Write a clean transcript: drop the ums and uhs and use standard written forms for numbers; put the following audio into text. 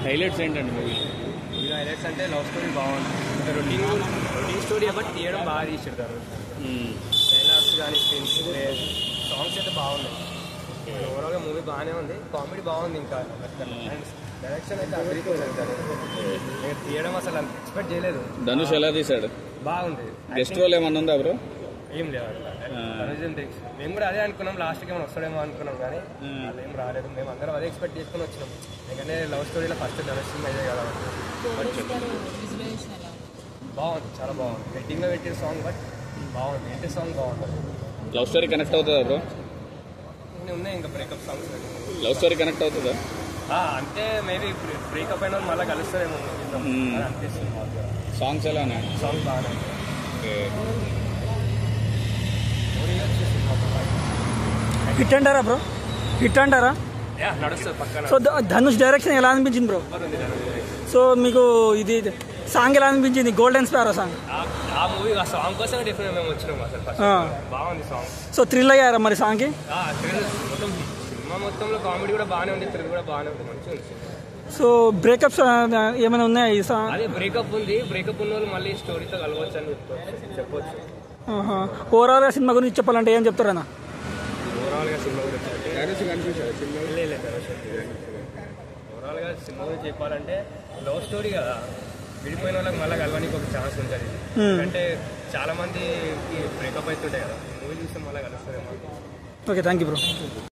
Highlights ఏంటండి movie? Highlights అంటే love story బాగుంది. రొటీన్ స్టోరీ బట్ తీయడం బాగా తీసిడతారు. డైలాగ్స్ కానీ స్క్రీన్స్ సాంగ్స్ అయితే బాగున్నాయి. ఓవరాల్గా మూవీ బాగానే ఉంది. కామెడీ బాగుంది. ఇంకా డైరెక్షన్ అయితే అగ్రికల్చర్ తీయడం అసలు ఎక్స్పెక్ట్ చేయలేదు. ధనుష్ ఎలా తీశాడు? బాగుంది. గెస్ట్ రోల్ ఏమన్నా ఉందా బ్రో? ఏం లేదు. మేము కూడా అదే అనుకున్నాం, లాస్ట్కి ఏమైనా వస్తాడేమో అనుకున్నాం, కానీ అది ఏం రాలేదు. మేము అందరం అదే ఎక్స్పెక్ట్ చేసుకుని వచ్చినాం. ఎందుకంటే లవ్ స్టోరీలో ఫస్ట్ ధనుష్ అయ్యే కదా. బాగుంది, చాలా బాగుంది. వెడ్డింగ్లో పెట్టిన సాంగ్ బట్ బాగుంది. ఇంటి సాంగ్ బాగుంది. లవ్ స్టోరీ కనెక్ట్ అవుతుందా బ్రో? ఉన్నాయి ఇంకా breakup songs. Love story connect అవుతుందా? అంటే మేబీ బ్రేకప్ అయిన మళ్ళీ కలుస్తారేమో అనిపిస్తుంది. సాంగ్స్ ఎలా ఉన్నాయి? సాంగ్స్ బాగానే ఉన్నాయి. హిట్ అంటారా బ్రో? హిట్ అంటారా? నడుస్తుంది పక్కన. సో ధనుష్ డైరెక్షన్ ఎలా అనిపించింది బ్రో? సో మీకు ఇది సాంగ్ ఎలా అనిపించింది? Golden sparrow song. ఆ మూవీ ఆ సాంగ్ కోసం డిఫరెంట్ మేము వచ్చినాము అసలు. బాగుంది సాంగ్. సో థ్రిల్ అయ్యారా మరి సాంగ్కి? మొత్తం సినిమా మొత్తంలో కామెడీ కూడా బాగానే ఉంది, థ్రిల్ కూడా బాగానే ఉంది, మంచిగా ఉంది. సో బ్రేకప్స్ ఏమైనా ఉన్నాయా ఈ సాంగ్? అదే బ్రేకప్ ఉంది. బ్రేకప్ ఉన్న వాళ్ళు మళ్ళీ స్టోరీతో కలవచ్చు అని చెప్పొచ్చు. ఓవరాల్గా సినిమా గురించి చెప్పాలంటే ఏం చెప్తారన్నా? ఓవరాల్గా సినిమా గురించి ఓవరాల్గా సినిమా గురించి చెప్పాలంటే లవ్ స్టోరీ కదా, విడిపోయిన వాళ్ళకి మళ్ళీ కలవడానికి ఒక ఛాన్స్ ఉంటుంది. అంటే చాలా మంది బ్రేకప్ అవుతుంటాయి కదా, మూవీ చూస్తే మళ్ళీ కలుస్తారేమో. Okay, thank you bro.